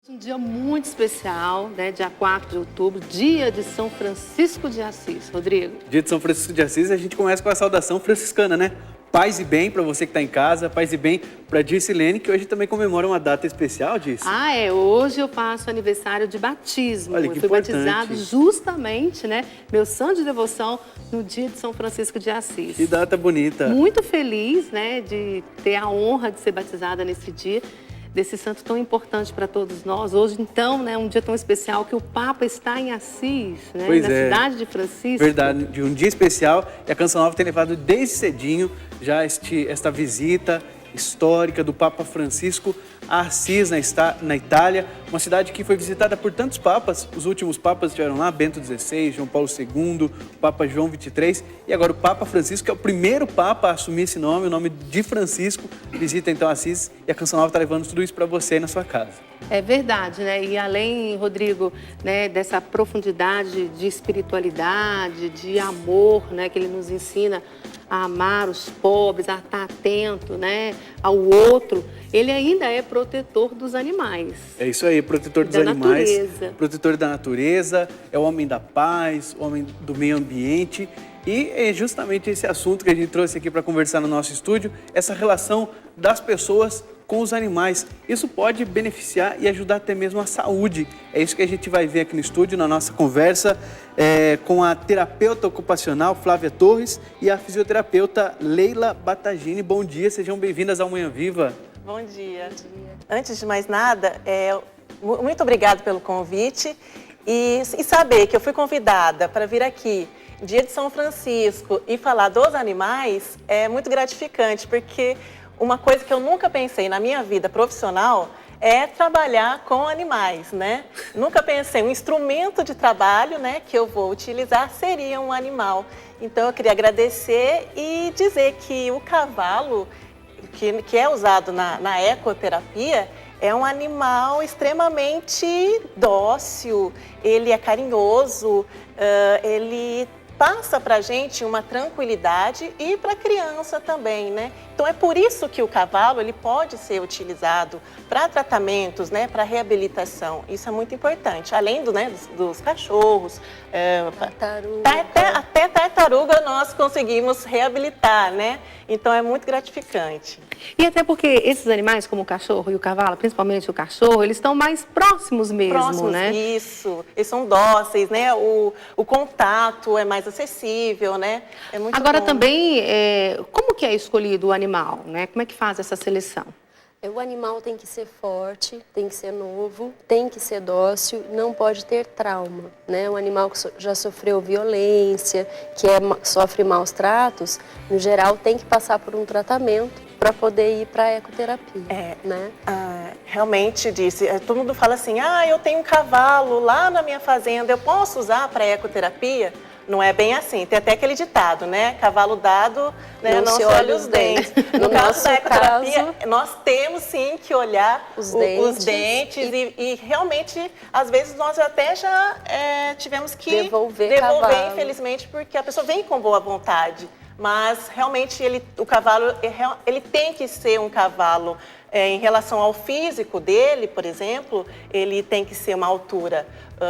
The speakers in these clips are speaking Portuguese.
Um dia muito especial, né? Dia 4 de outubro, dia de São Francisco de Assis. Rodrigo. Dia de São Francisco de Assis, a gente começa com a saudação franciscana, né? Paz e bem para você que está em casa, paz e bem para Dircilene, que hoje também comemora uma data especial, Dirce. Hoje eu faço aniversário de batismo. Olha, que eu fui importante. batizado justamente, né? Meu santo de devoção no dia de São Francisco de Assis. Que data bonita. Muito feliz, né? De ter a honra de ser batizada nesse dia, desse santo tão importante para todos nós. Hoje, então, né, um dia tão especial que o Papa está em Assis, né, Pois na cidade de Francisco. Verdade, de um dia especial. E a Canção Nova tem levado desde cedinho já esta visita histórica do Papa Francisco a Assis, na Itália, uma cidade que foi visitada por tantos papas. Os últimos papas estiveram lá, Bento XVI, João Paulo II, o Papa João XXIII, e agora o Papa Francisco, que é o primeiro papa a assumir esse nome, o nome de Francisco, visita então Assis, e a Canção Nova está levando tudo isso para você aí na sua casa. É verdade, né? E além, Rodrigo, né, dessa profundidade de espiritualidade, de amor, né, que ele nos ensina a amar os pobres, a estar atento, né, ao outro, ele ainda é protetor dos animais. É isso aí, protetor dos animais, protetor da natureza, é o homem da paz, o homem do meio ambiente. E é justamente esse assunto que a gente trouxe aqui para conversar no nosso estúdio, essa relação das pessoas com os animais. Isso pode beneficiar e ajudar até mesmo a saúde. É isso que a gente vai ver aqui no estúdio, na nossa conversa com a terapeuta ocupacional Flávia Torres e a fisioterapeuta Leila Batagini. Bom dia, sejam bem-vindas ao Manhã Viva. Bom dia. Antes de mais nada, muito obrigada pelo convite e saber que eu fui convidada para vir aqui dia de São Francisco e falar dos animais é muito gratificante, porque uma coisa que eu nunca pensei na minha vida profissional é trabalhar com animais, né? Nunca pensei, um instrumento de trabalho, né, que eu vou utilizar seria um animal. Então eu queria agradecer e dizer que o cavalo, que é usado na ecoterapia, é um animal extremamente dócil, ele é carinhoso, ele passa para a gente uma tranquilidade e para a criança também, né? Então é por isso que o cavalo ele pode ser utilizado para tratamentos, né, para reabilitação. Isso é muito importante. Além dos cachorros, até tartaruga nós conseguimos reabilitar, né? Então é muito gratificante. E até porque esses animais, como o cachorro e o cavalo, principalmente o cachorro, eles estão mais próximos mesmo, né? Isso. Eles são dóceis, né? O contato é mais acessível, né? É muito Agora bom. também, como que é escolhido o animal, né? Como é que faz essa seleção? O animal tem que ser forte, tem que ser novo, tem que ser dócil, não pode ter trauma, né? Um animal que já sofreu violência, que sofre maus tratos, no geral tem que passar por um tratamento para poder ir para a ecoterapia, né? Realmente, todo mundo fala assim, eu tenho um cavalo lá na minha fazenda, eu posso usar para ecoterapia? Não é bem assim, tem até aquele ditado, né? Cavalo dado, né? Não se olha os dentes. No caso da ecoterapia, nós temos sim que olhar os dentes e realmente, às vezes, nós até já tivemos que devolver, infelizmente, porque a pessoa vem com boa vontade. Mas realmente o cavalo ele tem que ser um cavalo em relação ao físico dele, por exemplo, ele tem que ser uma altura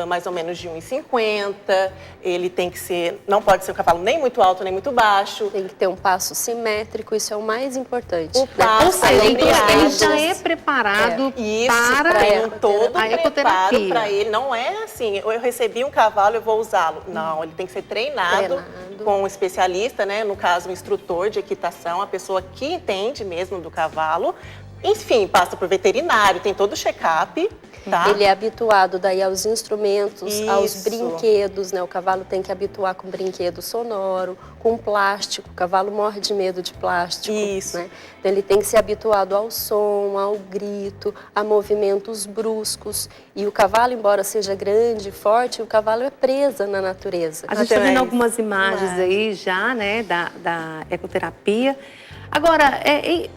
mais ou menos de 1,50, ele tem que ser, não pode ser um cavalo nem muito alto nem muito baixo. Tem que ter um passo simétrico, isso é o mais importante. O passo, ele já é preparado para todo a ecoterapia. Para ele, não é assim, eu recebi um cavalo, eu vou usá-lo. Não, ele tem que ser treinado com um especialista, né? No caso, um instrutor de equitação, a pessoa que entende mesmo do cavalo. Enfim, passa por veterinário, tem todo o check-up, tá? Ele é habituado daí aos instrumentos, aos brinquedos, né? O cavalo tem que habituar com brinquedo sonoro, com plástico. O cavalo morre de medo de plástico, né? Então ele tem que ser habituado ao som, ao grito, a movimentos bruscos. E o cavalo, embora seja grande, forte, o cavalo é presa na natureza. A gente está vendo algumas imagens aí já, né, da ecoterapia. Agora,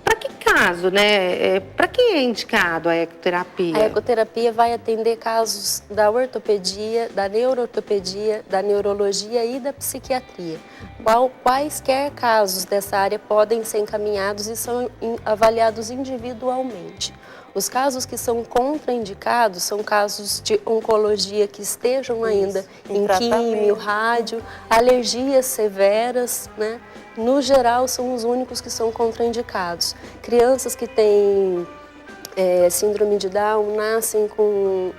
para que caso, né? Para quem é indicado a ecoterapia? A ecoterapia vai atender casos da ortopedia, da neuroortopedia, da neurologia e da psiquiatria. Quaisquer casos dessa área podem ser encaminhados e são avaliados individualmente. Os casos que são contraindicados são casos de oncologia que estejam ainda em químio, rádio, alergias severas, né? No geral, são os únicos que são contraindicados. Crianças que têm síndrome de Down nascem com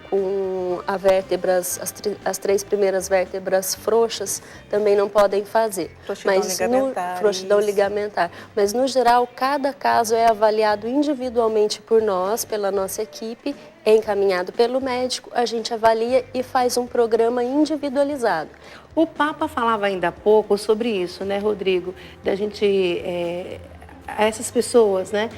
as 3 primeiras vértebras frouxas, também não podem fazer. Frouxidão ligamentar. Mas, no geral, cada caso é avaliado individualmente por nós, pela nossa equipe, é encaminhado pelo médico, a gente avalia e faz um programa individualizado. O Papa falava ainda há pouco sobre isso, né, Rodrigo? Da gente, essas pessoas, né?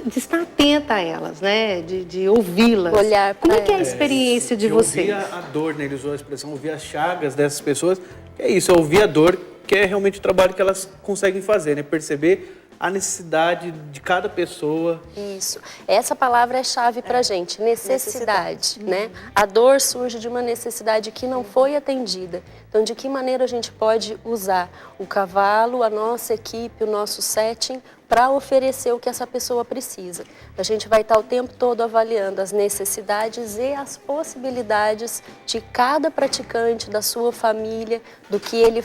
De estar atenta a elas, né? De ouvi-las. Olhar para Como é que é a experiência de vocês? Ouvir a dor, né? Ele usou a expressão ouvir as chagas dessas pessoas. É isso, é ouvir a dor, que é realmente o trabalho que elas conseguem fazer, né? Perceber a necessidade de cada pessoa. Isso. Essa palavra é chave para a gente, necessidade, né? A dor surge de uma necessidade que não foi atendida. Então, de que maneira a gente pode usar o cavalo, a nossa equipe, o nosso setting, para oferecer o que essa pessoa precisa. A gente vai estar o tempo todo avaliando as necessidades e as possibilidades de cada praticante, da sua família, do que ele,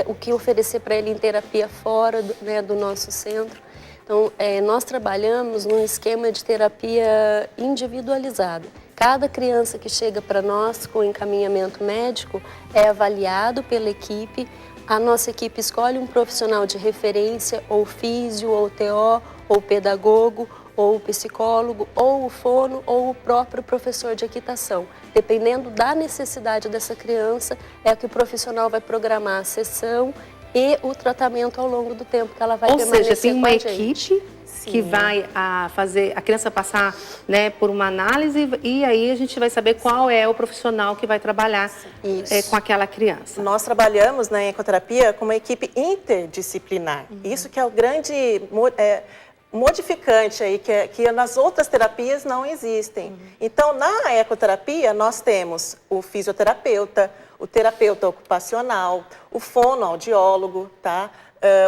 o que oferecer para ele em terapia fora do nosso centro. Então, nós trabalhamos num esquema de terapia individualizada. Cada criança que chega para nós com encaminhamento médico é avaliado pela equipe. A nossa equipe escolhe um profissional de referência, ou físio, ou TO, ou pedagogo, ou psicólogo, ou o fono, ou o próprio professor de equitação. Dependendo da necessidade dessa criança, é que o profissional vai programar a sessão e o tratamento ao longo do tempo que ela vai permanecer. Ou seja, tem uma com a equipe gente. que vai fazer a criança passar, né, por uma análise, e aí a gente vai saber qual é o profissional que vai trabalhar com aquela criança. Nós trabalhamos na ecoterapia com uma equipe interdisciplinar. Isso que é o grande modificante aí, que nas outras terapias não existem. Então, na ecoterapia, nós temos o fisioterapeuta, o terapeuta ocupacional, o fonoaudiólogo, tá?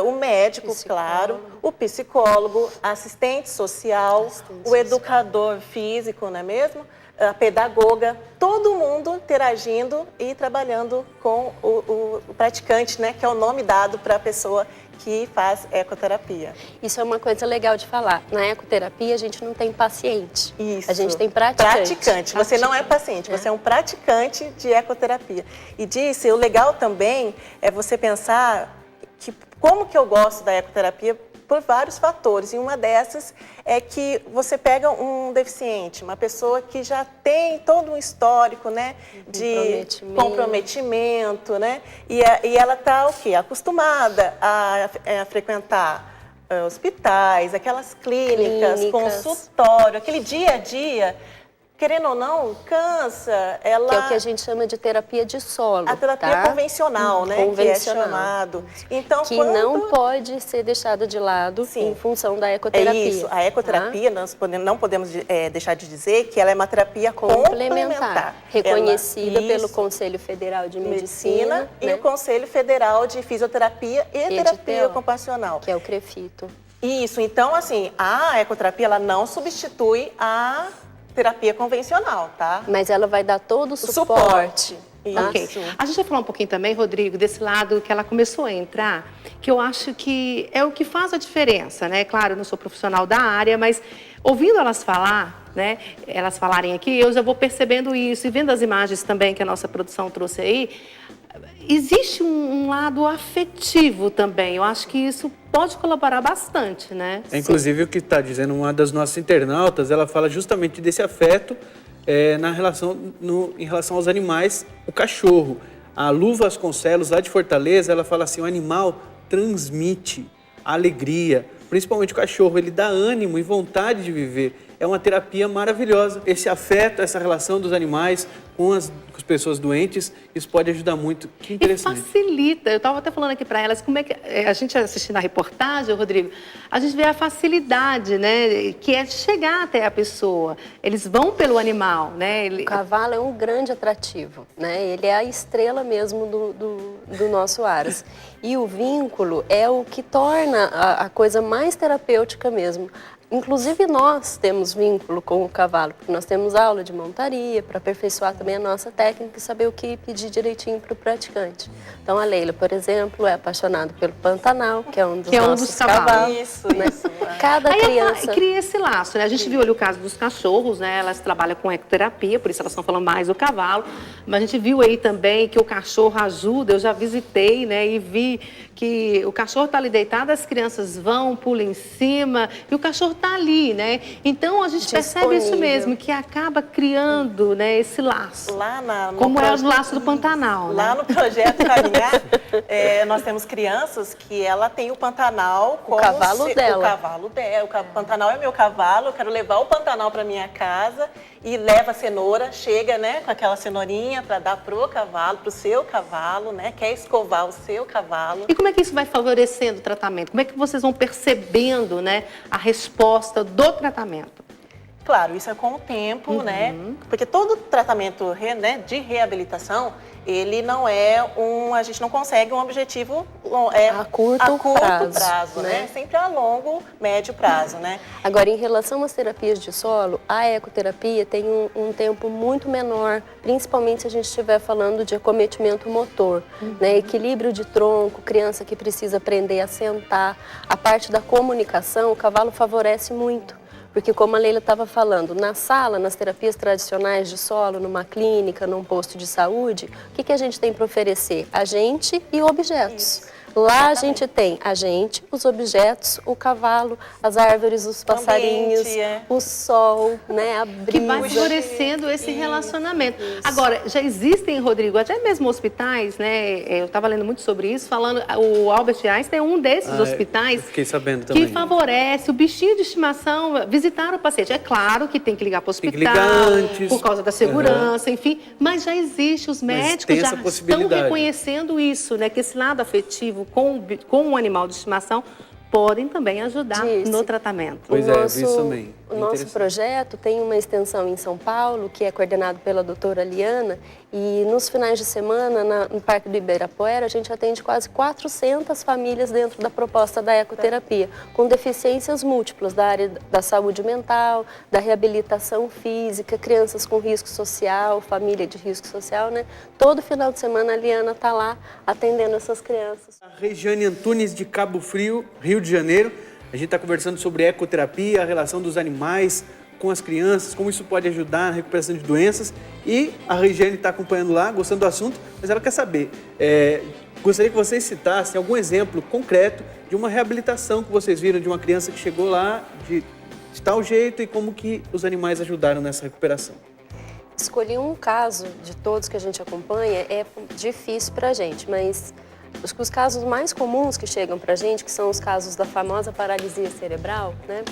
O médico, claro, o psicólogo, assistente social, o educador físico, não é mesmo? A pedagoga, todo mundo interagindo e trabalhando com o praticante, né? Que é o nome dado para a pessoa que faz ecoterapia. Isso é uma coisa legal de falar. Na ecoterapia, a gente não tem paciente. Isso. A gente tem praticante. Praticante. Você não é paciente, você é um praticante de ecoterapia. E disse, o legal também é você pensar que como que eu gosto da ecoterapia por vários fatores. E uma dessas é que você pega um deficiente, uma pessoa que já tem todo um histórico, né, de comprometimento, né? E ela está o quê? Acostumada a frequentar hospitais, aquelas clínicas, consultório, aquele dia a dia. Querendo ou não, cansa, ela... Que é o que a gente chama de terapia de solo. A terapia convencional, né? Convencional. Que é chamado. Então, que não pode ser deixada de lado em função da ecoterapia. É isso. A ecoterapia, nós não podemos deixar de dizer que ela é uma terapia complementar. Reconhecida pelo Conselho Federal de Medicina e o Conselho Federal de Fisioterapia e Terapia Ocupacional. Que é o CREFITO. Isso. Então, assim, a ecoterapia, ela não substitui a terapia convencional, tá? Mas ela vai dar todo o suporte. Ok. A gente vai falar um pouquinho também, Rodrigo, desse lado que ela começou a entrar, que eu acho que é o que faz a diferença, né? Claro, eu não sou profissional da área, mas ouvindo elas falar, né? Elas falarem aqui, eu já vou percebendo isso e vendo as imagens também que a nossa produção trouxe aí, existe um lado afetivo também. Eu acho que isso pode colaborar bastante, né? Inclusive, o que está dizendo uma das nossas internautas, ela fala justamente desse afeto em relação aos animais, o cachorro. A Lu Vasconcelos, lá de Fortaleza, ela fala assim, o animal transmite alegria, principalmente o cachorro, ele dá ânimo e vontade de viver. É uma terapia maravilhosa. Esse afeto, essa relação dos animais com as pessoas doentes, isso pode ajudar muito. Que interessante. E facilita. Eu estava até falando aqui para elas, como é que a gente assistindo a reportagem, Rodrigo, a gente vê a facilidade, né, que é chegar até a pessoa. Eles vão pelo animal, né? O cavalo é um grande atrativo, né? Ele é a estrela mesmo do nosso Aras. E o vínculo é o que torna a coisa mais terapêutica mesmo. Inclusive nós temos vínculo com o cavalo, porque nós temos aula de montaria para aperfeiçoar também a nossa técnica e saber o que pedir direitinho para o praticante. Então a Leila, por exemplo, é apaixonada pelo Pantanal, que é um dos nossos cavalos. Isso, né? isso. Cada Aí criança... cria esse laço, né? A gente viu ali o caso dos cachorros, né? Elas trabalham com ecoterapia, por isso elas estão falando mais do cavalo. Mas a gente viu aí também que o cachorro ajuda, eu já visitei, né? E vi que o cachorro está ali deitado, as crianças vão, pulam em cima, e o cachorro está ali, né? Então a gente percebe isso mesmo, que acaba criando, né, esse laço. Como é o laço do Pantanal, Lá né? no projeto Caminhar, nós temos crianças que ela tem o Pantanal como o cavalo dela. O cavalo dela. O Pantanal é meu cavalo, eu quero levar o Pantanal para minha casa e leva a cenoura, chega, né, com aquela cenourinha para dar pro cavalo, pro seu cavalo, né? Quer escovar o seu cavalo. E como é que isso vai favorecendo o tratamento? Como é que vocês vão percebendo, né, a resposta do tratamento? Claro, isso é com o tempo, né? Porque todo tratamento de reabilitação, ele não é a gente não consegue um objetivo a curto prazo, né? Sempre a longo, médio prazo, né? Agora, em relação às terapias de solo, a ecoterapia tem um tempo muito menor, principalmente se a gente estiver falando de acometimento motor, né? Equilíbrio de tronco, criança que precisa aprender a sentar. A parte da comunicação, o cavalo favorece muito. Porque, como a Leila estava falando, na sala, nas terapias tradicionais de solo, numa clínica, num posto de saúde, o que a gente tem para oferecer? A gente e objetos. Isso. Lá a gente tem a gente, os objetos, o cavalo, as árvores, os passarinhos, o sol, né, a brisa. Que vai favorecendo esse relacionamento. Agora, já existem, Rodrigo, até mesmo hospitais, né? Eu estava lendo muito sobre isso, falando, o Albert Einstein é um desses hospitais fiquei sabendo também. Que favorece o bichinho de estimação visitar o paciente. É claro que tem que ligar para o hospital, tem que ligar antes, por causa da segurança, enfim, mas já existe, os médicos já estão reconhecendo isso, né? Que esse lado afetivo com um animal de estimação podem também ajudar no tratamento. Pois é, eu vi isso também. O nosso projeto tem uma extensão em São Paulo, que é coordenado pela doutora Liana, e nos finais de semana, no Parque do Ibirapuera, a gente atende quase 400 famílias dentro da proposta da ecoterapia, com deficiências múltiplas da área da saúde mental, da reabilitação física, crianças com risco social, família de risco social, né? Todo final de semana a Liana está lá atendendo essas crianças. A Regiane Antunes, de Cabo Frio, Rio de Janeiro. A gente está conversando sobre ecoterapia, a relação dos animais com as crianças, como isso pode ajudar na recuperação de doenças. E a Regiane está acompanhando lá, gostando do assunto, mas ela quer saber, gostaria que vocês citassem algum exemplo concreto de uma reabilitação que vocês viram de uma criança que chegou lá de tal jeito e como que os animais ajudaram nessa recuperação. Escolhi um caso de todos que a gente acompanha, é difícil para a gente, mas os casos mais comuns que chegam para a gente, que são os casos da famosa paralisia cerebral, né?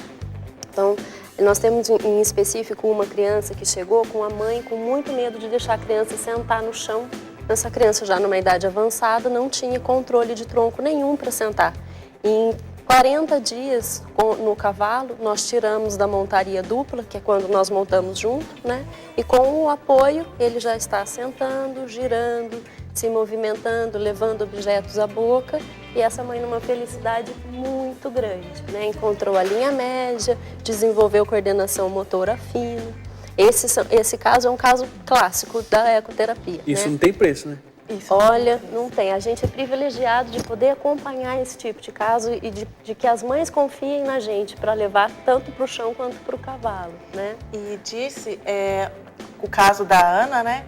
Então, nós temos em específico uma criança que chegou com a mãe com muito medo de deixar a criança sentar no chão. Essa criança já numa idade avançada não tinha controle de tronco nenhum para sentar. Em 40 dias no cavalo, nós tiramos da montaria dupla, que é quando nós montamos junto, né? E com o apoio, ele já está sentando, girando, se movimentando, levando objetos à boca, e essa mãe numa felicidade muito grande, né? Encontrou a linha média, desenvolveu coordenação motora fina. Esse caso é um caso clássico da ecoterapia. Isso, né? Não tem preço, né? Isso. Olha, não tem. A gente é privilegiado de poder acompanhar esse tipo de caso e de que as mães confiem na gente para levar tanto para o chão quanto para o cavalo, né? E disse, o caso da Ana, né?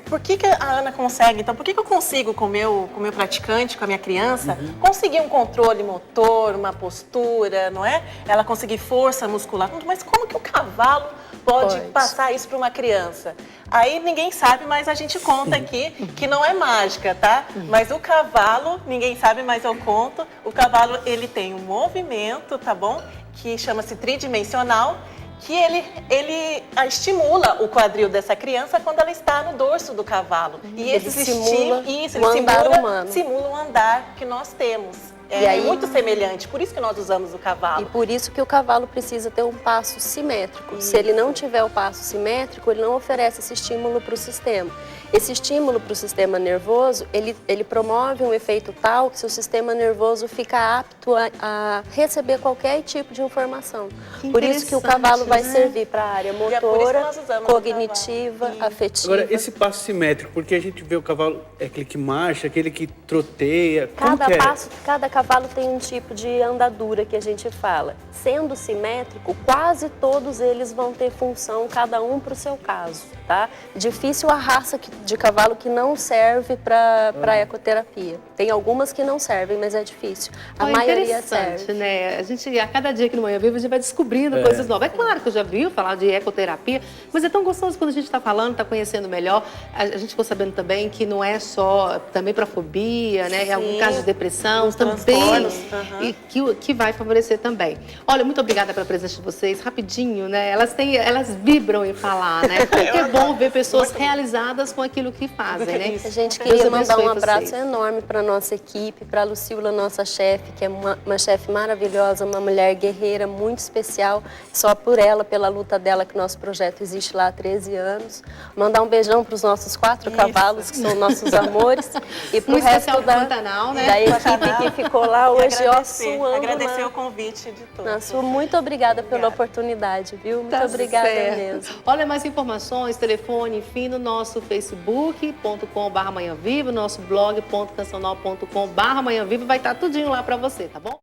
Por que a Ana consegue, então, por que eu consigo com o meu praticante, com a minha criança, conseguir um controle motor, uma postura, não é? Ela conseguir força muscular, mas como que o cavalo pode passar isso para uma criança? Aí ninguém sabe, mas a gente conta aqui que não é mágica, tá? Mas o cavalo, ninguém sabe, mas eu conto, o cavalo, ele tem um movimento, tá bom? Que chama-se tridimensional, que ele estimula o quadril dessa criança quando ela está no dorso do cavalo. E ele simula o andar humano. Simula o andar que nós temos. É muito semelhante, por isso que nós usamos o cavalo. E por isso que o cavalo precisa ter um passo simétrico. Se ele não tiver o passo simétrico, ele não oferece esse estímulo para o sistema. Esse estímulo para o sistema nervoso, ele promove um efeito tal que seu sistema nervoso fica apto a receber qualquer tipo de informação. Por isso que o cavalo vai servir para a área motora, cognitiva, afetiva. Agora, esse passo simétrico, porque a gente vê o cavalo, é aquele que marcha, aquele que troteia, Cada cavalo tem um tipo de andadura que a gente fala. Sendo simétrico, quase todos eles vão ter função, cada um para o seu caso, tá? Difícil a raça de cavalo que não serve para ecoterapia. Tem algumas que não servem, mas é difícil. A maioria serve. Né? A gente, a cada dia aqui no Manhã Viva, a gente vai descobrindo coisas novas. É claro que eu já vi falar de ecoterapia, mas é tão gostoso quando a gente está falando, está conhecendo melhor. A gente ficou sabendo também que não é só também para fobia, né? Em algum caso de depressão também, e que vai favorecer também. Olha, muito obrigada pela presença de vocês. Rapidinho, né? Elas vibram em falar, né? Porque é bom ver pessoas realizadas com aquilo que fazem, né? A gente queria mandar um abraço enorme para nossa equipe, para a Lucila, nossa chefe, que é uma chefe maravilhosa, uma mulher guerreira, muito especial. Só por ela, pela luta dela, que nosso projeto existe lá há 13 anos. Mandar um beijão para os nossos 4 cavalos, que são nossos amores. E para o resto da equipe que ficou lá hoje, suando. Agradecer o convite de todos. Nossa, muito obrigada pela oportunidade, viu? Muito obrigada mesmo. Olha, mais informações, telefone, enfim, no nosso facebook.com/manhãviva, nosso blog.cancional.com/manhãviva, vai estar tudinho lá para você, tá bom?